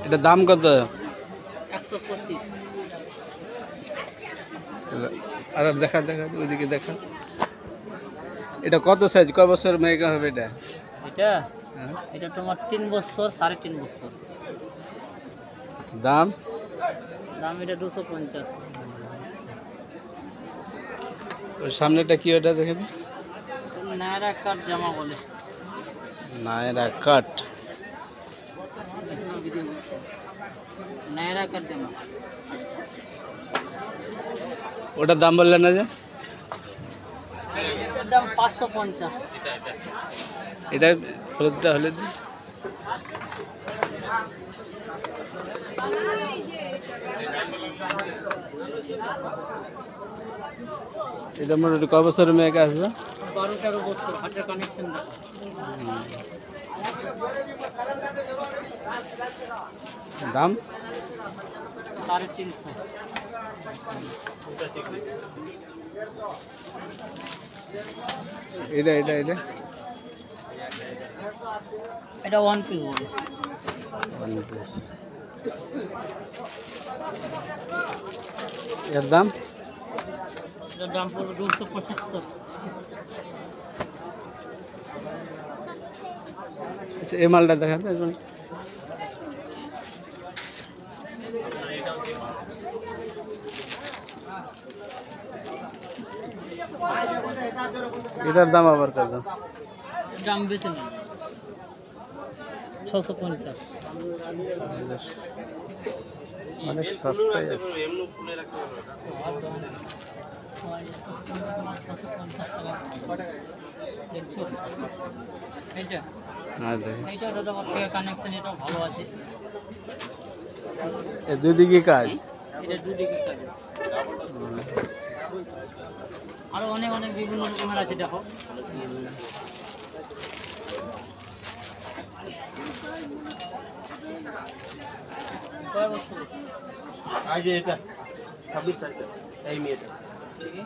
এটা দাম কত? 125। আর দেখা দেখা ওইদিকে দেখা। এটা কত সাইজ, কয় বছর মেয়েকে হবে এটা? এটা হ্যাঁ। এটা তোমার 3 বছর 3.5 বছর। দাম? দাম এটা 250। ওর সামনেটা কি ওটা দেখে দিন। নায়রা কাট জামা বলে। নায়রা কাট। নায়রা কাট জামা। ওটার দাম বললেন না যে? এটার দাম 550। এটা হলুদটা হলুদ। এটা মোটামুটি ক বছরের মেয়েকে আসবে? 12-13 বছর। হাতের কানেকশন দেখো। দাম? 350। এটা এটা এটা এটা 1 পিস বলে। এর দাম? এটার দাম পড়বে 275। আচ্ছা, এই মালটা দেখাতে। এটার দাম আবার কত? দাম বেশি না, 650। অনেক সস্তায় আছে। এটা হ্যাঁ দেখি। এইটা তোমার কানেকশন এটাও ভালো আছে। এ দুদিকে কাজ? এটা দুদিকে কাজ আছে। আরো অনেক অনেক বিভিন্ন রকমের আছে দেখো। কয় বছর? আজ এটা 26 সাইজ এই মেয়েটা। দেখি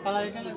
কালার এটা না